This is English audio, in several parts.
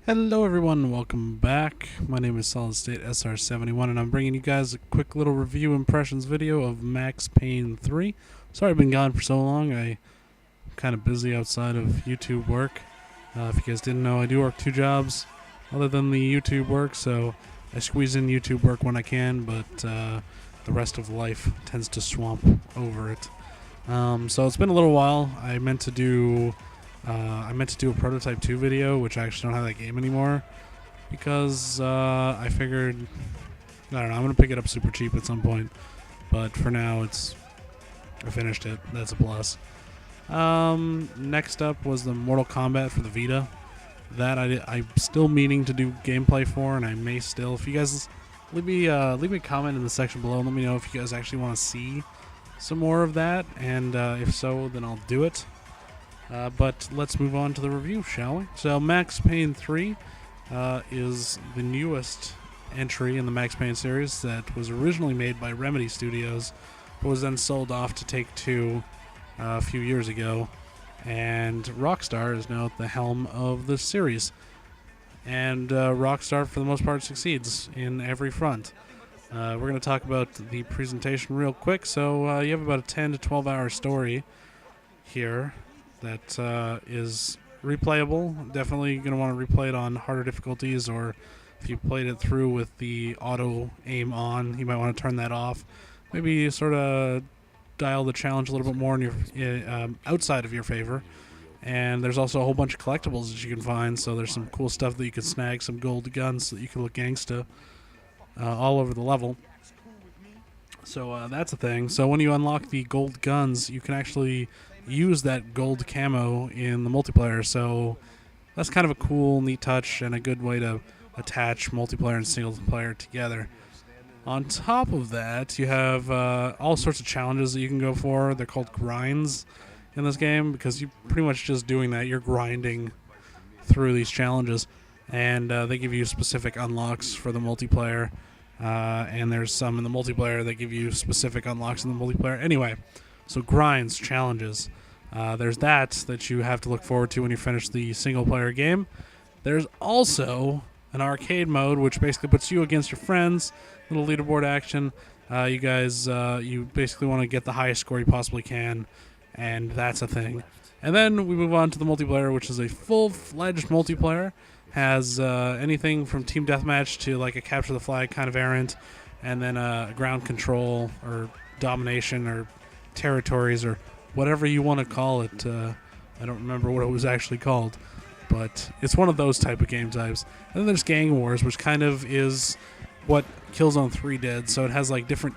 Hello everyone, welcome back. My name is Solid State SR71 and I'm bringing you guys a quick little review impressions video of Max Payne 3. Sorry I've been gone for so long. I'm kind of busy outside of YouTube work. If you guys didn't know, I do work two jobs other than the YouTube work, so I squeeze in YouTube work when I can, but the rest of life tends to swamp over it. So it's been a little while. I meant to do a Prototype 2 video, which I actually don't have that game anymore, because I figured, I don't know, I'm going to pick it up super cheap at some point, but for now I finished it. That's a plus. Next up was the Mortal Kombat for the Vita. That I'm still meaning to do gameplay for, and I may still. If you guys leave me a comment in the section below and let me know if you guys actually want to see some more of that, and if so, then I'll do it. But let's move on to the review, shall we? So Max Payne 3 is the newest entry in the Max Payne series that was originally made by Remedy Studios, but was then sold off to Take-Two a few years ago, and Rockstar is now at the helm of the series. And Rockstar, for the most part, succeeds in every front. We're going to talk about the presentation real quick. So you have about a 10 to 12 hour story here that is replayable. Definitely going to want to replay it on harder difficulties, or if you played it through with the auto aim on, you might want to turn that off. Maybe sort of dial the challenge a little bit more in your outside of your favor. And there's also a whole bunch of collectibles that you can find, so there's some cool stuff that you can snag, some gold guns that you can look gangsta all over the level. So that's a thing. So when you unlock the gold guns, you can actually use that gold camo in the multiplayer, so that's kind of a cool, neat touch and a good way to attach multiplayer and single player together. On top of that, you have all sorts of challenges that you can go for. They're called grinds in this game, because you're pretty much just doing that. You're grinding through these challenges, and they give you specific unlocks for the multiplayer, and there's some in the multiplayer that give you specific unlocks in the multiplayer. Anyway, so grinds, challenges. There's that you have to look forward to when you finish the single-player game. There's also an arcade mode, which basically puts you against your friends, little leaderboard action. You guys, you basically want to get the highest score you possibly can, and that's a thing. And then we move on to the multiplayer, which is a full-fledged multiplayer. Has anything from team deathmatch to like a capture the flag kind of errant, and then ground control or domination or territories or whatever you want to call it. I don't remember what it was actually called, but it's one of those type of game types. And then there's Gang Wars, which kind of is what Killzone 3 did. So it has like different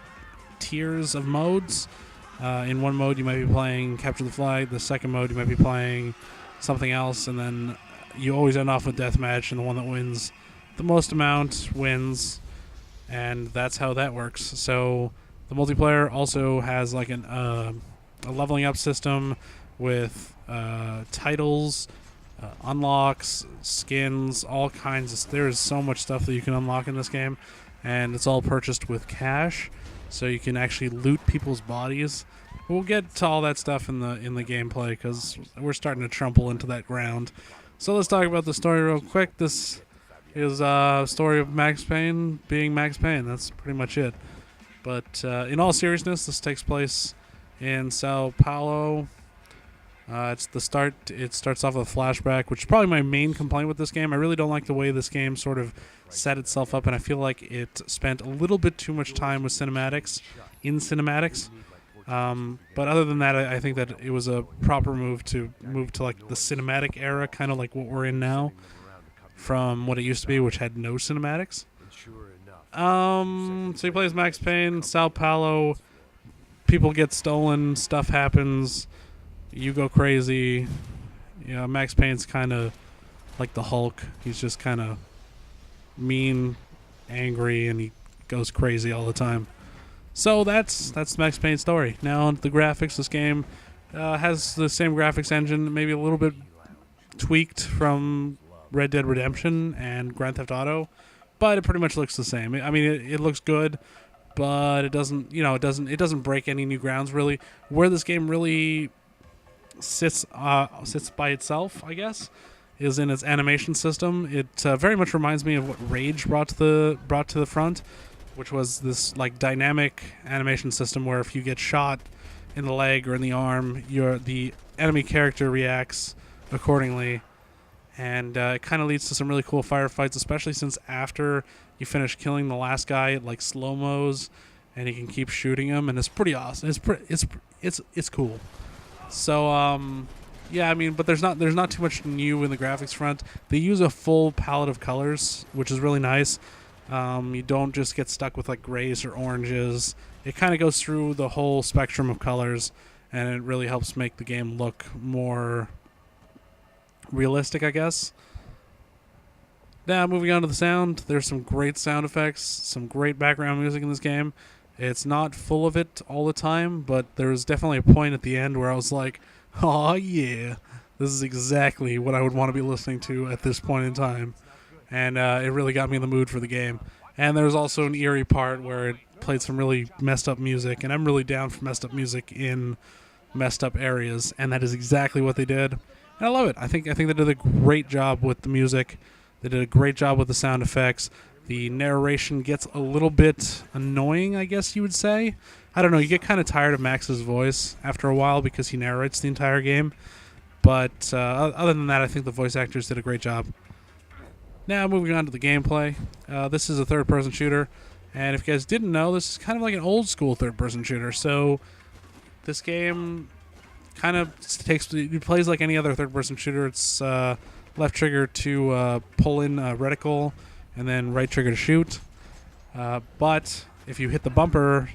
tiers of modes. In one mode you might be playing Capture the Flag, the second mode you might be playing something else, and then you always end off with deathmatch, and the one that wins the most amount wins, and that's how that works. So the multiplayer also has like a leveling up system with titles, unlocks, skins, all kinds of. There is so much stuff that you can unlock in this game, and it's all purchased with cash, so you can actually loot people's bodies. We'll get to all that stuff in the gameplay, because we're starting to trample into that ground. So let's talk about the story real quick. This is a story of Max Payne being Max Payne. That's pretty much it. But in all seriousness, this takes place in Sao Paulo. It's the start. It starts off with a flashback, which is probably my main complaint with this game. I really don't like the way this game sort of set itself up, and I feel like it spent a little bit too much time with cinematics. But other than that, I think that it was a proper move to like the cinematic era, kind of like what we're in now, from what it used to be, which had no cinematics. So he plays Max Payne, Sao Paulo. People get stolen, stuff happens, you go crazy. Yeah, Max Payne's kind of like the Hulk. He's just kind of mean, angry, and he goes crazy all the time. So that's Max Payne's story. Now the graphics. This game has the same graphics engine, maybe a little bit tweaked from Red Dead Redemption and Grand Theft Auto, but it pretty much looks the same. I mean, it looks good, but it doesn't break any new grounds really. Where this game really sits by itself, I guess, is in its animation system. It very much reminds me of what Rage brought to the front, which was this like dynamic animation system where if you get shot in the leg or in the arm, the enemy character reacts accordingly, and it kind of leads to some really cool firefights, especially since after you finish killing the last guy, it like slow mos, and you can keep shooting him, and it's pretty awesome. It's cool. So yeah, I mean, but there's not too much new in the graphics front. They use a full palette of colors, which is really nice. You don't just get stuck with like grays or oranges. It kind of goes through the whole spectrum of colors, and it really helps make the game look more realistic, I guess. Now, moving on to the sound, there's some great sound effects, some great background music in this game. It's not full of it all the time, but there's definitely a point at the end where I was like, oh yeah, this is exactly what I would want to be listening to at this point in time. And it really got me in the mood for the game. And there's also an eerie part where it played some really messed up music, and I'm really down for messed up music in messed up areas, and that is exactly what they did. And I love it. I think they did a great job with the music. They did a great job with the sound effects. The narration gets a little bit annoying, I guess you would say. I don't know, you get kind of tired of Max's voice after a while because he narrates the entire game. But other than that, I think the voice actors did a great job. Now, moving on to the gameplay. This is a third-person shooter. And if you guys didn't know, this is kind of like an old-school third-person shooter. So this game kind of it plays like any other third-person shooter. It's left trigger to pull in a reticle, and then right trigger to shoot. But if you hit the bumper,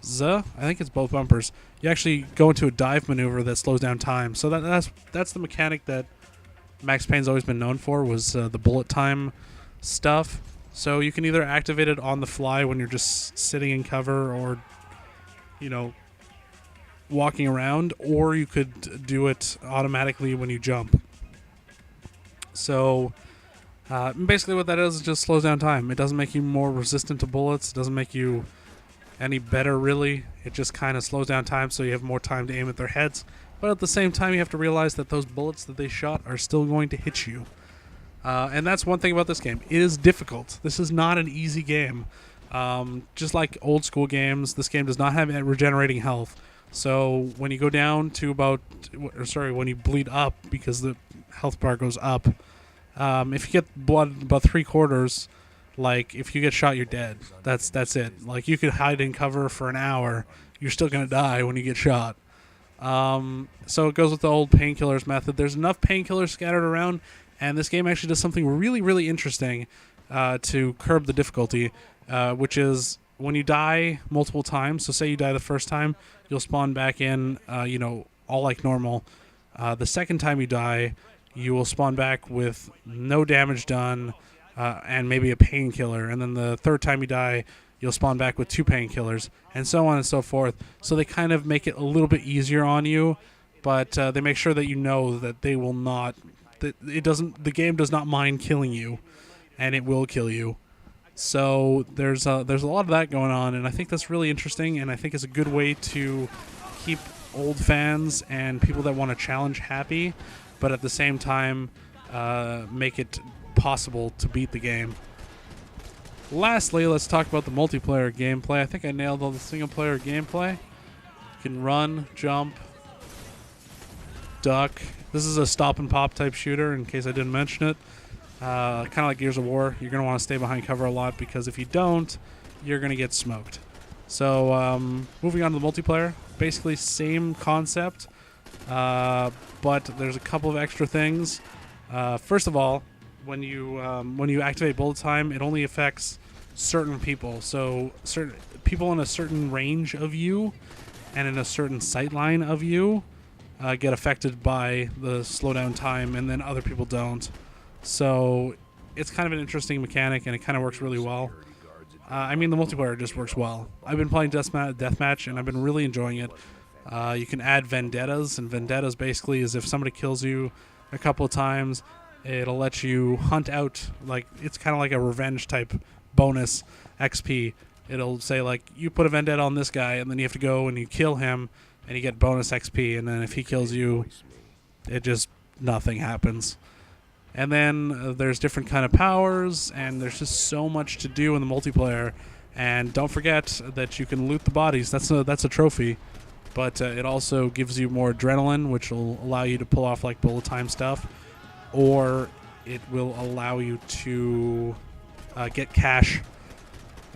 I think it's both bumpers, you actually go into a dive maneuver that slows down time. So that's the mechanic that Max Payne's always been known for, was the bullet time stuff. So you can either activate it on the fly when you're just sitting in cover or, walking around, or you could do it automatically when you jump. So basically what that is just slows down time. It doesn't make you more resistant to bullets. It doesn't make you any better, really. It just kind of slows down time so you have more time to aim at their heads. But at the same time, you have to realize that those bullets that they shot are still going to hit you. And that's one thing about this game. It is difficult. This is not an easy game. Just like old school games, this game does not have regenerating health. So when you go down to when you bleed up, because the health bar goes up, if you get blood about 3/4, like if you get shot, you're dead. That's it. Like you could hide in cover for an hour, you're still gonna die when you get shot. So it goes with the old painkillers method. There's enough painkillers scattered around, and this game actually does something really, really interesting to curb the difficulty, which is when you die multiple times. So say you die the first time, you'll spawn back in, all like normal. The second time you die, you will spawn back with no damage done and maybe a painkiller. And then the third time you die, you'll spawn back with 2 painkillers, and so on and so forth. So they kind of make it a little bit easier on you, but they make sure that you know that they will not. The game does not mind killing you, and it will kill you. So there's a lot of that going on, and I think that's really interesting, and I think it's a good way to keep old fans and people that want to challenge happy, but at the same time make it possible to beat the game. Lastly, let's talk about the multiplayer gameplay. I think I nailed all the single-player gameplay. You can run, jump, duck. This is a stop-and-pop type shooter, in case I didn't mention it. Kind of like Gears of War. You're going to want to stay behind cover a lot, because if you don't, you're going to get smoked. So, moving on to the multiplayer. Basically, same concept, but there's a couple of extra things. First of all, when you activate bullet time, it only affects certain people. So certain people in a certain range of you and in a certain sight line of you get affected by the slowdown time, and then other people don't. So it's kind of an interesting mechanic, and it kind of works really well. The multiplayer just works well. I've been playing Deathmatch, and I've been really enjoying it. You can add vendettas, and vendettas basically is if somebody kills you a couple of times, it'll let you hunt out, like, it's kind of like a revenge type bonus XP. It'll say, like, you put a vendetta on this guy, and then you have to go and you kill him, and you get bonus XP, and then if he kills you, nothing happens. And then there's different kind of powers, and there's just so much to do in the multiplayer. And don't forget that you can loot the bodies. That's a trophy, but it also gives you more adrenaline, which will allow you to pull off like bullet time stuff, or it will allow you to get cash,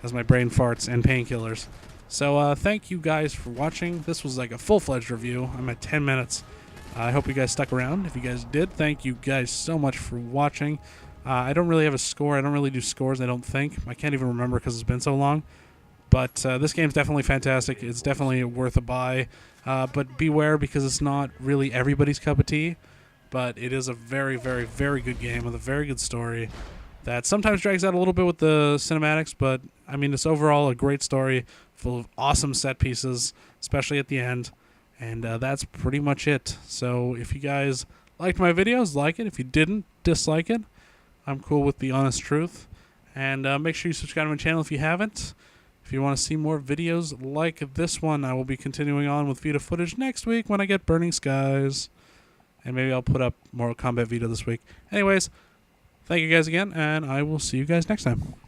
as my brain farts, and painkillers. So thank you guys for watching. This was like a full-fledged review. I'm at 10 minutes. I hope you guys stuck around. If you guys did, thank you guys so much for watching. I don't really have a score. I don't really do scores, I don't think. I can't even remember because it's been so long. But this game's definitely fantastic. It's definitely worth a buy. But beware, because it's not really everybody's cup of tea. But it is a very, very, very good game with a very good story that sometimes drags out a little bit with the cinematics. But, I mean, it's overall a great story full of awesome set pieces, especially at the end. And that's pretty much it. So if you guys liked my videos, like it. If you didn't, dislike it. I'm cool with the honest truth. And make sure you subscribe to my channel if you haven't. If you want to see more videos like this one, I will be continuing on with Vita footage next week when I get Burning Skies. And maybe I'll put up Mortal Kombat Vita this week. Anyways, thank you guys again, and I will see you guys next time.